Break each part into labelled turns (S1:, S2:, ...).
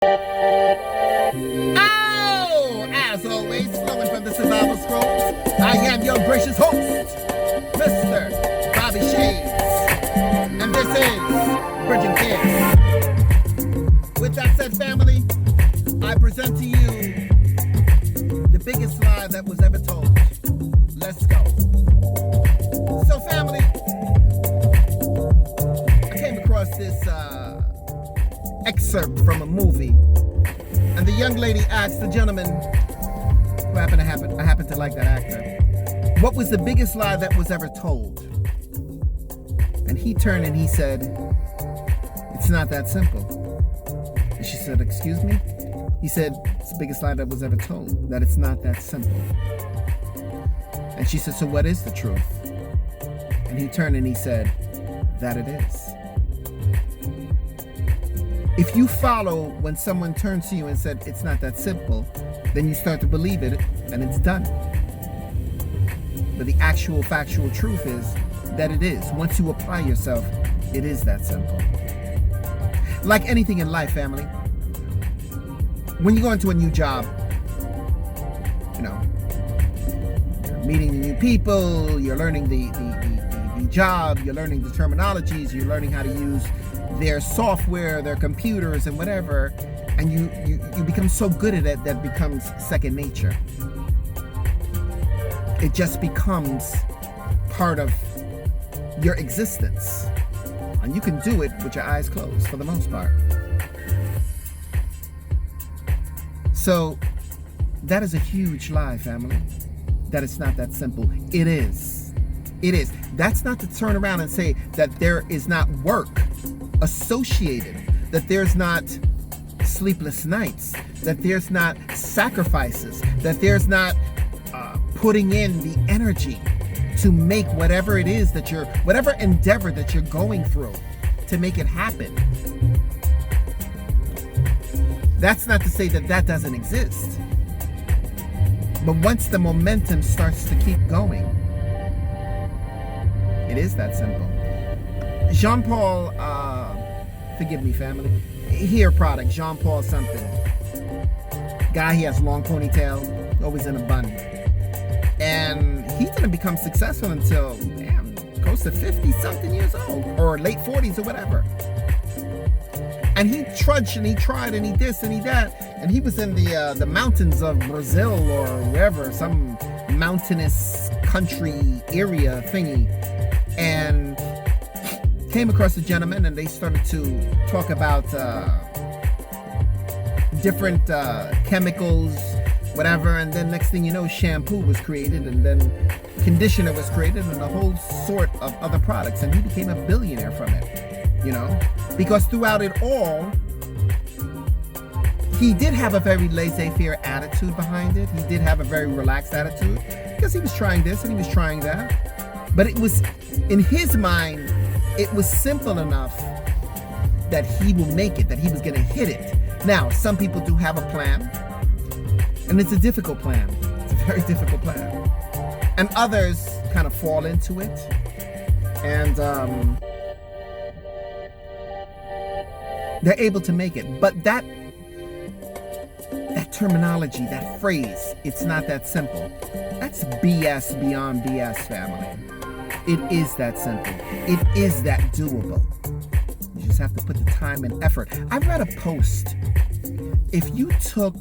S1: Oh, as always, flowing from the survival scrolls, I am your gracious host, Mr. Bobby Shades, and this is Bridging Cares. With that said, family, I present to you the biggest lie that was ever told. Let's go. So, family, I came across this excerpt from a movie, and the young lady asked the gentleman, who I happen to like that actor, what was the biggest lie that was ever told? And he turned and he said, it's not that simple. And she said, excuse me? He said, it's the biggest lie that was ever told, that it's not that simple. And she said, so what is the truth? And he turned and he said, that it is. If you follow when someone turns to you and said, it's not that simple, then you start to believe it and it's done. But the actual factual truth is that it is. Once you apply yourself, it is that simple. Like anything in life, family, when you go into a new job, you're meeting new people, you're learning the job, you're learning the terminologies, you're learning how to use their software, their computers, and whatever, and you become so good at it that becomes second nature. It just becomes part of your existence, and you can do it with your eyes closed for the most part. So that is a huge lie, family, that it's not that simple. It is. It is. That's not to turn around and say that there is not work associated, that there's not sleepless nights, that there's not sacrifices, that there's not putting in the energy to make whatever it is that whatever endeavor that you're going through to make it happen. That's not to say that that doesn't exist. But once the momentum starts to keep going, it is that simple. Jean-Paul, forgive me, family, hair product, Jean-Paul something. Guy, he has long ponytail, always in a bun. And he didn't become successful until, close to 50-something years old, or late 40s or whatever. And he trudged and he tried and he this and he that. And he was in the mountains of Brazil or wherever, some mountainous country area thingy. And came across a gentleman and they started to talk about different chemicals, whatever, and then next thing you know, shampoo was created, and then conditioner was created, and a whole sort of other products, and he became a billionaire from it, because throughout it all, he did have a very laissez-faire attitude behind it. He did have a very relaxed attitude, because he was trying this and he was trying that, but it was, in his mind, it was simple enough that he will make it, that he was going to hit it. Now, some people do have a plan, and it's a difficult plan. It's a very difficult plan. And others kind of fall into it, and they're able to make it. But that terminology, that phrase, it's not that simple. That's BS beyond BS, family. It is that simple. It is that doable. You just have to put the time and effort. I read a post. If you took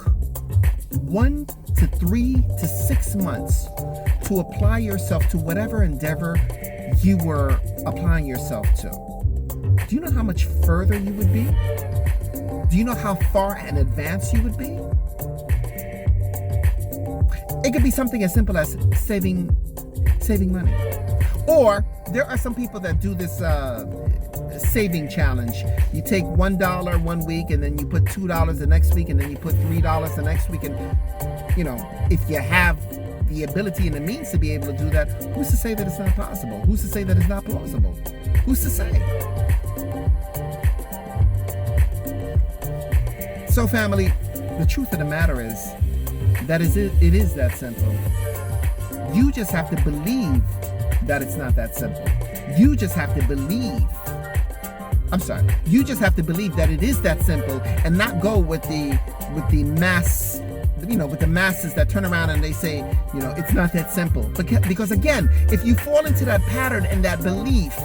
S1: 1 to 3 to 6 months to apply yourself to whatever endeavor you were applying yourself to, do you know how much further you would be? Do you know how far in advance you would be? It could be something as simple as saving money. Or there are some people that do this saving challenge. You take $1 one week, and then you put $2 the next week, and then you put $3 the next week. And if you have the ability and the means to be able to do that, who's to say that it's not possible? Who's to say that it's not plausible? Who's to say? So, family, the truth of the matter is that it is that simple. You just have to believe that it's not that simple. You just have to believe I'm sorry. You just have to believe that it is that simple, and not go with the mass, with the masses that turn around and they say, it's not that simple. Because again, if you fall into that pattern and that belief,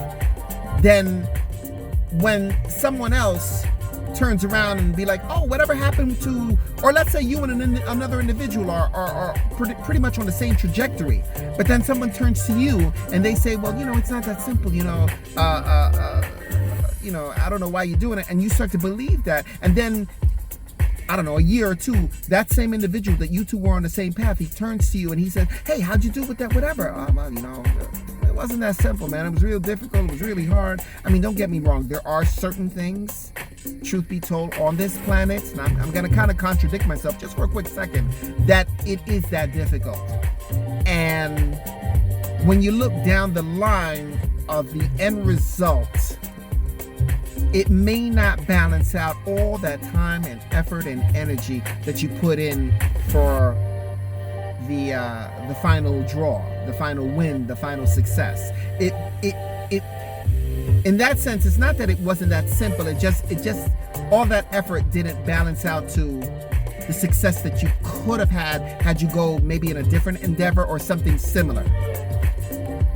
S1: then when someone else turns around and be like, oh, whatever happened to, or let's say you and another individual are pretty much on the same trajectory, but then someone turns to you and they say, well, it's not that simple, I don't know why you're doing it, and you start to believe that, and then I don't know, a year or two, that same individual that you two were on the same path, he turns to you and he says, hey, how'd you do with that, whatever? Oh, well, it wasn't that simple, man. It was real difficult. It was really hard. I mean, don't get me wrong. There are certain things, truth be told, on this planet, and I'm going to kind of contradict myself just for a quick second, that it is that difficult. And when you look down the line of the end result, it may not balance out all that time and effort and energy that you put in for the final draw, the final win, the final success. It in that sense, it's not that it wasn't that simple. It just all that effort didn't balance out to the success that you could have had you go maybe in a different endeavor or something similar.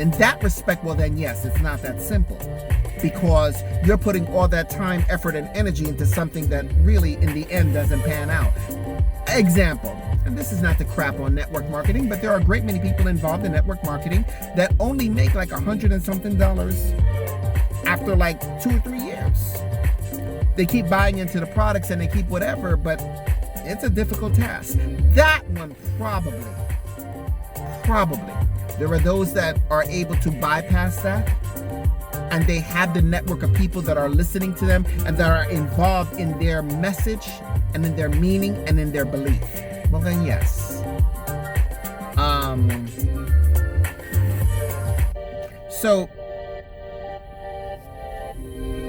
S1: In that respect, well then yes, it's not that simple, because you're putting all that time, effort, and energy into something that really in the end doesn't pan out. Example, and this is not to crap on network marketing, but there are a great many people involved in network marketing that only make like $100 and something after like 2 or 3 years. They keep buying into the products and they keep whatever, but it's a difficult task. That one probably, there are those that are able to bypass that, and they have the network of people that are listening to them and that are involved in their message and in their meaning and in their belief. Well then yes. So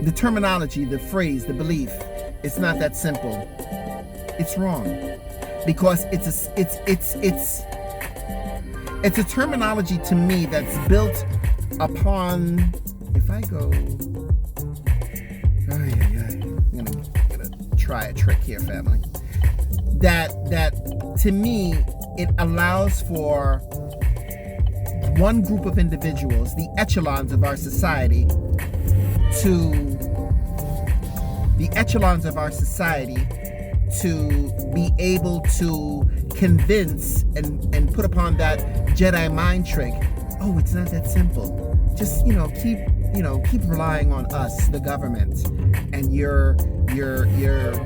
S1: the terminology, the phrase, the belief, it's not that simple. It's wrong, because it's a terminology to me that's built upon, if I go, I'm gonna try a trick here, family. That to me, it allows for one group of individuals, the echelons of our society, to be able to convince and put upon that Jedi mind trick. Oh, it's not that simple. Just keep relying on us, the government, and your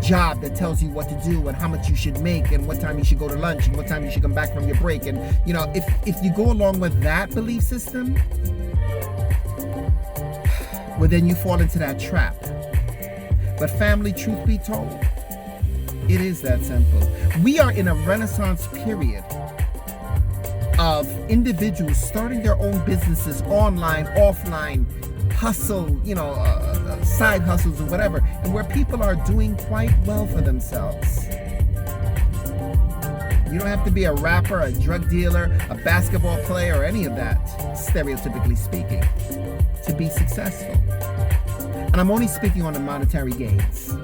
S1: job that tells you what to do and how much you should make and what time you should go to lunch and what time you should come back from your break. And if you go along with that belief system, well then you fall into that trap. But family, truth be told, it is that simple. We are in a renaissance period of individuals starting their own businesses, online, offline, hustle, side hustles or whatever, and where people are doing quite well for themselves. You don't have to be a rapper, a drug dealer, a basketball player, or any of that, stereotypically speaking, to be successful. And I'm only speaking on the monetary gains.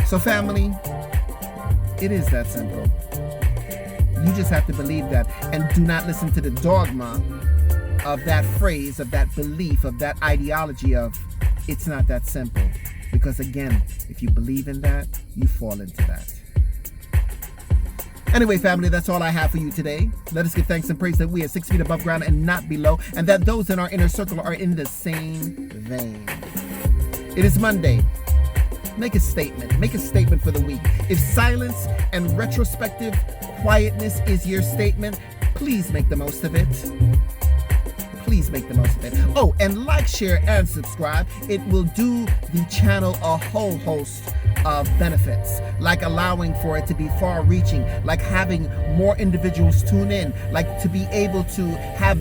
S1: So family, it is that simple. You just have to believe that, and do not listen to the dogma of that phrase, of that belief, of that ideology of it's not that simple. Because again, if you believe in that, you fall into that. Anyway, family, that's all I have for you today. Let us give thanks and praise that we are 6 feet above ground and not below, and that those in our inner circle are in the same vein. It is Monday. Make a statement. Make a statement for the week. If silence and retrospective quietness is your statement, please make the most of it. Please make the most of it. Oh, and like, share, and subscribe. It will do the channel a whole host of benefits, like allowing for it to be far-reaching, like having more individuals tune in, like to be able to have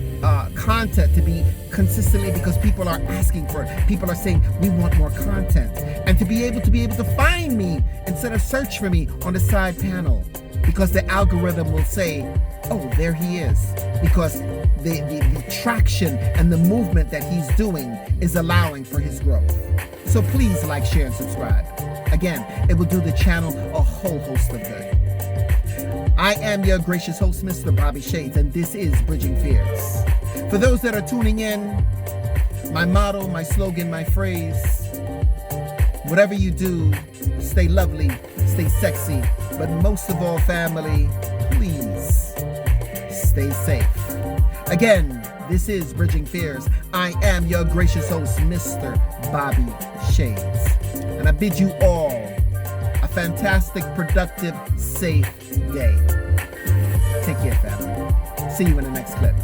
S1: content to be consistently, because people are asking for it. People are saying we want more content, and to be able to find me instead of search for me on the side panel. because the algorithm will say, oh, there he is. Because the traction and the movement that he's doing is allowing for his growth. So please like, share, and subscribe. Again, it will do the channel a whole host of good. I am your gracious host, Mr. Bobby Shades, and this is Bridging Fears. For those that are tuning in, my motto, my slogan, my phrase, whatever you do, stay lovely, stay sexy, but most of all, family, please stay safe. Again, this is Bridging Fears. I am your gracious host, Mr. Bobby Shades. And I bid you all a fantastic, productive, safe day. Take care, family. See you in the next clip.